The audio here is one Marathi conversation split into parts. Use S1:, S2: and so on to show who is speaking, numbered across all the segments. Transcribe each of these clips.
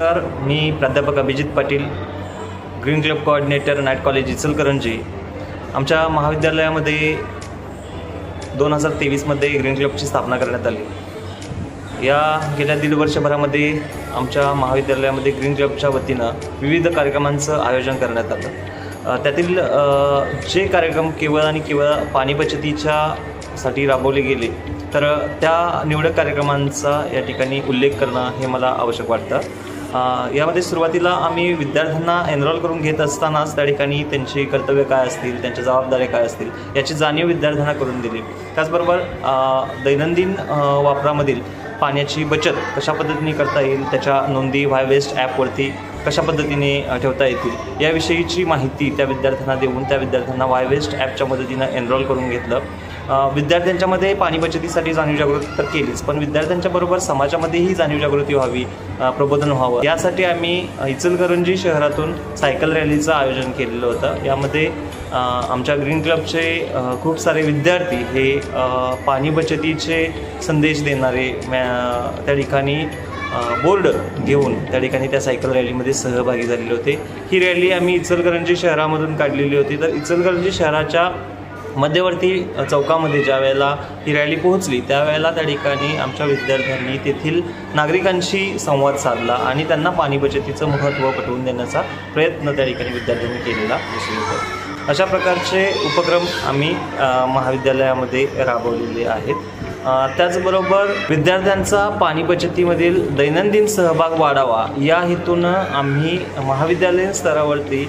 S1: तर मी प्राध्यापक Abhijit Patil, green club coordinator, night college Ichalkaranji. आमच्या महाविद्यालयामध्ये 2023मध्ये ग्रीन क्लबची स्थापना करण्यात आली। या गेल्या दीड वर्षभरामध्ये आमच्या महाविद्यालयामध्ये ग्रीन क्लबच्या वतीनं विविध कार्यक्रमांचं आयोजन करण्यात आलं। त्यातील जे कार्यक्रम केवळ आणि केवळ पाणी बचतीच्यासाठी राबवले गेले, तर त्या निवडक कार्यक्रमांचा या ठिकाणी उल्लेख करणं हे मला आवश्यक वाटतं। यामध्ये सुरुवातीला आम्ही विद्यार्थ्यांना एनरोल करून घेत असतानाच त्या ठिकाणी त्यांची कर्तव्य काय असतील, त्यांच्या जबाबदाऱ्या काय असतील याची जाणीव विद्यार्थ्यांना करून दिली। त्याचबरोबर दैनंदिन वापरामधील पाण्याची बचत कशा पद्धतीने करता येईल, त्याच्या नोंदी वाय वेस्ट ॲपवरती कशा पद्धतीने ठेवता येतील याविषयीची माहिती त्या विद्यार्थ्यांना देऊन त्या विद्यार्थ्यांना वाय वेस्ट ॲपच्या मदतीनं एनरोल करून घेतलं। विद्यार्थ्यांच्यामध्ये पाणी बचतीसाठी जाणीव जागृती तर केलीच, पण विद्यार्थ्यांच्या बरोबर समाजामध्येही जाणीव जागृती व्हावी, प्रबोधन व्हावं यासाठी आम्ही इचलकरंजी शहरातून सायकल रॅलीचं आयोजन केलेलं होतं। यामध्ये आमच्या ग्रीन क्लबचे खूप सारे विद्यार्थी हे पाणी बचतीचे संदेश देणारे त्या ठिकाणी बोर्ड घेऊन त्या ठिकाणी त्या सायकल रॅलीमध्ये सहभागी झालेले होते। ही रॅली आम्ही इचलकरंजी शहरामधून काढलेली होती। तर इचलकरंजी शहराच्या मध्यवर्ती चौकामध्ये ज्या वेळेला ही रॅली पोहोचली त्यावेळेला त्या ठिकाणी आमच्या विद्यार्थ्यांनी तेथील नागरिकांशी संवाद साधला आणि त्यांना पाणी बचतीचं महत्त्व पटवून देण्याचा प्रयत्न त्या ठिकाणी विद्यार्थ्यांनी केलेला दिसून येतो। अशा प्रकारचे उपक्रम आम्ही महाविद्यालयामध्ये राबवलेले आहेत। त्याचबरोबर विद्यार्थ्यांचा पाणी बचतीमधील दैनंदिन सहभाग वाढावा या हेतूनं आम्ही महाविद्यालयीन स्तरावरती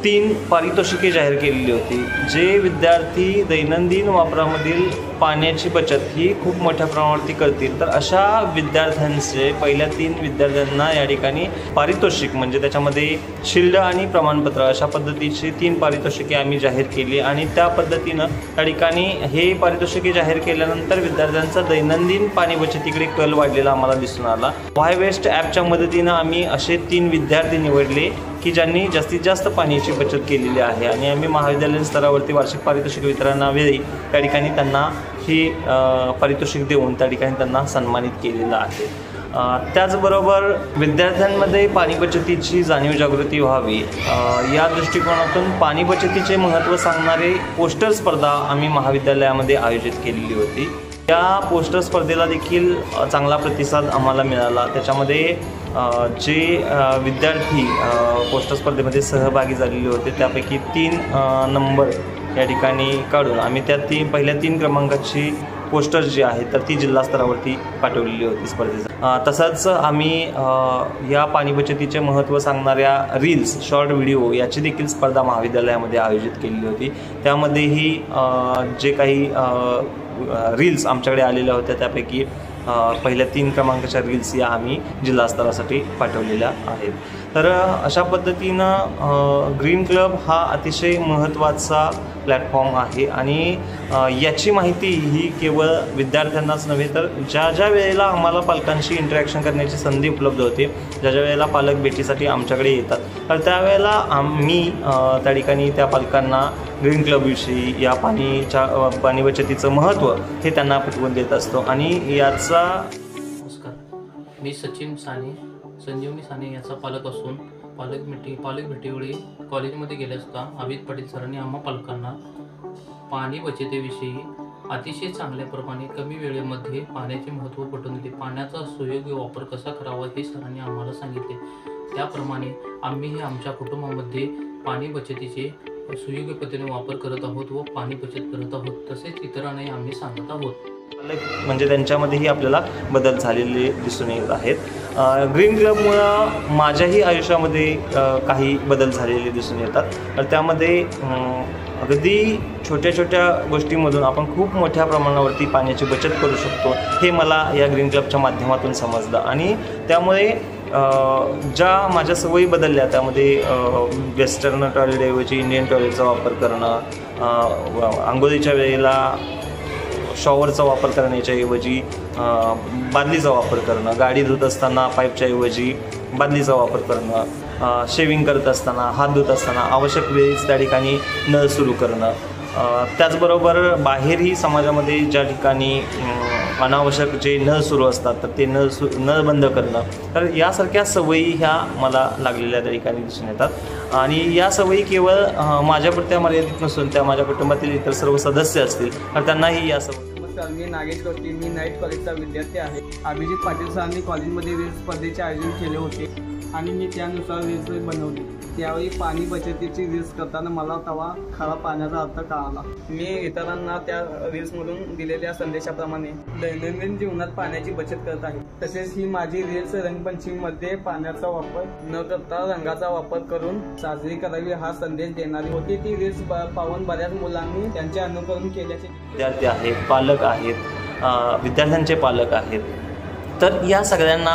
S1: 3 पारितोषिके जाहीर केलेली होती। जे विद्यार्थी दैनंदिन वापरामधील पाण्याची बचत ही खूप मोठ्या प्रमाणावरती करतील, तर अशा विद्यार्थ्यांचे पहिल्या 3 विद्यार्थ्यांना या ठिकाणी पारितोषिक म्हणजे त्याच्यामध्ये शिल्ड आणि प्रमाणपत्र अशा पद्धतीची 3 पारितोषिके आम्ही जाहीर केली आणि त्या पद्धतीनं त्या ठिकाणी हे पारितोषिके जाहीर केल्यानंतर विद्यार्थ्यांचा दैनंदिन पाणी बचतीकडे कल वाढलेला आम्हाला दिसून आला। वाय वेस्ट ॲपच्या मदतीनं आम्ही असे 3 विद्यार्थी निवडले की ज्यांनी जास्तीत जास्त पाण्याची बचत केलेली आहे आणि आम्ही महाविद्यालयीन स्तरावरती वार्षिक पारितोषिक वितरणावेळी त्या ठिकाणी त्यांना ही पारितोषिक देऊन त्या ठिकाणी त्यांना सन्मानित केलेलं आहे। त्याचबरोबर विद्यार्थ्यांमध्ये पाणी बचतीची जाणीव जागृती व्हावी या दृष्टिकोनातून पाणी बचतीचे महत्त्व सांगणारे पोस्टर स्पर्धा आम्ही महाविद्यालयामध्ये आयोजित केलेली होती। त्या पोस्टर स्पर्धेला देखील चांगला प्रतिसाद आम्हाला मिळाला। त्याच्यामध्ये जे विद्यार्थी पोस्टर स्पर्धेमध्ये सहभागी झालेले होते त्यापैकी 3 नंबर या ठिकाणी काढून आम्ही त्या पहिल्या 3 क्रमांकाची पोस्टर्स जी आहेत तर ती जिल्हा स्तरावरती पाठवलेली होती स्पर्धेचा। तसंच आम्ही या पाणी बचतीचे महत्त्व सांगणाऱ्या रील्स, शॉर्ट व्हिडिओ याची देखील स्पर्धा महाविद्यालयामध्ये आयोजित केलेली होती। त्यामध्येही जे काही रील्स आमच्याकडे आलेल्या होत्या त्यापैकी पहिल्या 3 क्रमांकाच्या रील्स या आम्ही जिल्हा स्तरासाठी पाठवलेल्या आहेत। तर अशा पद्धतीनं ग्रीन क्लब हा अतिशय महत्त्वाचा प्लॅटफॉर्म आहे आणि याची माहिती ही केवळ विद्यार्थ्यांनाच नव्हे तर ज्या वेळेला आम्हाला पालकांशी इंटरॅक्शन करण्याची संधी उपलब्ध होते, ज्या वेळेला पालक भेटीसाठी आमच्याकडे येतात तर त्यावेळेला आम्ही त्या ठिकाणी त्या पालकांना ग्रीन क्लबविषयी या पाणी बचतीचं महत्त्व हे त्यांना पटवून देत असतो आणि याचा
S2: नमस्कार, मी सचिन साने, संजीवनी साने याचा पालक असून पालक भेटीवेळी कॉलेजमध्ये गेले असता अभिजित पाटील सरांनी आम्हा पालकांना पाणी बचतीविषयी अतिशय चांगल्या प्रमाणे कमी वेळेमध्ये पाण्याचे महत्त्व पटवून दिले। पाण्याचा सुयोग्य वापर कसा करावा हे सरांनी आम्हाला सांगितले। त्याप्रमाणे आम्हीही आमच्या कुटुंबामध्ये पाणी बचतीचे सुयोग्य पद्धतीने वापर करत आहोत व पाणी बचत करत आहोत। तसेच इतरांनाही आम्ही सांगत आहोत।
S1: म्हणजे त्यांच्यामध्येही आपल्याला बदल झालेले दिसून येत आहेत। ग्रीन क्लबमुळं माझ्याही आयुष्यामध्ये काही बदल झालेले दिसून येतात। तर त्यामध्ये अगदी छोट्या छोट्या गोष्टींमधून आपण खूप मोठ्या प्रमाणावरती पाण्याची बचत करू शकतो हे मला या ग्रीन क्लबच्या माध्यमातून समजलं आणि त्यामुळे ज्या माझ्या सवयी बदलल्या त्यामध्ये वेस्टर्न टॉयलेटऐवजी इंडियन टॉयलेटचा वापर करणं, आंघोळीच्या वेळेला शॉवरचा वापर करण्याच्या ऐवजी बादलीचा वापर करणं, गाडी धुत असताना पाईपच्या ऐवजी बादलीचा वापर करणं, शेविंग करत असताना, हात धुत असताना आवश्यक वेळीच त्या ठिकाणी नळ सुरू करणं, त्याचबरोबर बाहेरही समाजामध्ये ज्या ठिकाणी अनावश्यक जे नळ सुरू असतात तर ते नळ बंद करणं, तर यासारख्या सवयी ह्या मला लागलेल्या त्या ठिकाणी दिसून येतात. आणि या सवयी केवळ माझ्यापुरत्या मर्यादित नसून त्या माझ्या कुटुंबातील इतर सर्व सदस्य असतील तर त्यांनाही या सवयी.
S3: नमस्कार, मी नागेश गोष्टी, मी नाईट कॉलेजचा विद्यार्थी आहे. अभिजित पाटील सरांनी कॉलेजमध्ये रील्स स्पर्धेचे आयोजन केले होते आणि मी त्यानुसार रील्स बनवली. त्यावेळी पाणी बचतीची रील्स करताना मला तेव्हा खरा पाण्याचा अर्थ कळाला. मी इतरांना त्या रील्समधून दिलेल्या संदेशाप्रमाणे दैनंदिन जीवनात पाण्याची बचत करत आहे. तसेच ही माझी रील्स रंगपंचमीमध्ये पाण्याचा वापर न करता रंगाचा वापर करून साजरी करावी हा संदेश देणारी होती. ती रील्स पाहून बऱ्याच मुलांनी त्यांचे अनुकरण केल्याचे.
S1: विद्यार्थी आहेत, पालक आहेत, विद्यार्थ्यांचे पालक आहेत, तर या सगळ्यांना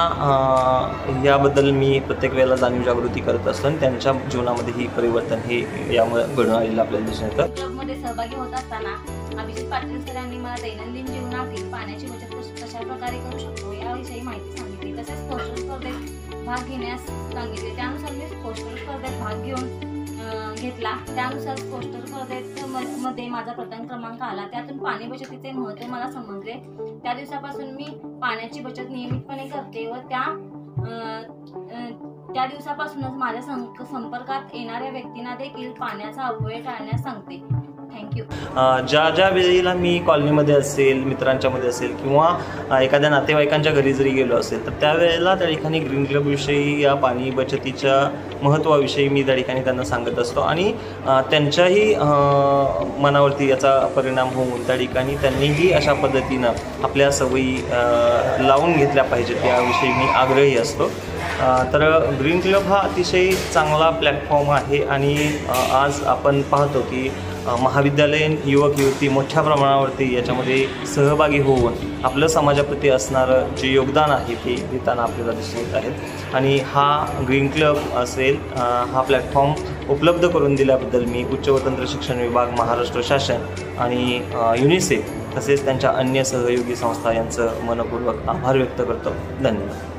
S1: याबद्दल मी प्रत्येक वेळेला जाणीव जागृती करत असतो आणि त्यांच्या जीवनामध्ये ही परिवर्तन हे यामुळे घडून आलेलं आपल्याला दिसून येतं.
S4: क्लबमध्ये सहभागी होत असताना अभिजित पाटील सरांनी मला दैनंदिन जीवनातील पाण्याची बचत कशा प्रकारे करू शकतो याविषयी माहिती सांगितली. तसेच पोस्टर स्पर्धेत भाग घेण्यास सांगितले. त्यानुसार मी पोस्टर स्पर्धेत भाग घेतला. त्यानुसार पोस्टर स्पर्धेमध्ये माझा प्रथम क्रमांक आला. त्यातून पाणी बचतीचे महत्त्व मला समजले. त्या दिवसापासून मी पाण्याची बचत नियमितपणे करते व त्या दिवसापासूनच माझ्या संपर्कात येणाऱ्या व्यक्तींना देखील पाण्याचा अपव्यय टाळण्यास सांगते. थँक्यू.
S1: ज्या वेळेला मी कॉलनीमध्ये असेल, मित्रांच्यामध्ये असेल किंवा एखाद्या नातेवाईकांच्या घरी जरी गेलो असेल तर त्यावेळेला त्या ठिकाणी ग्रीन क्लबविषयी या पाणी बचतीच्या महत्त्वाविषयी मी त्या ठिकाणी त्यांना सांगत असतो आणि त्यांच्याही मनावरती याचा परिणाम होऊन त्या ठिकाणी त्यांनीही अशा पद्धतीनं आपल्या सवयी लावून घेतल्या पाहिजेत याविषयी मी आग्रही असतो. तर ग्रीन क्लब हा अतिशय चांगला प्लॅटफॉर्म आहे आणि आज आपण पाहतो की महाविद्यालयीन युवक युवती मोठ्या प्रमाणावरती याच्यामध्ये सहभागी होऊन आपलं समाजाप्रती असणारं जे योगदान आहे ते देताना आपल्याला दिसून येत आहेत. आणि हा ग्रीन क्लब असेल हा प्लॅटफॉर्म उपलब्ध करून दिल्याबद्दल मी उच्च व तंत्र शिक्षण विभाग, महाराष्ट्र शासन आणि युनिसेफ तसेच त्यांच्या अन्य सहयोगी संस्था यांचं मनपूर्वक आभार व्यक्त करतो. धन्यवाद.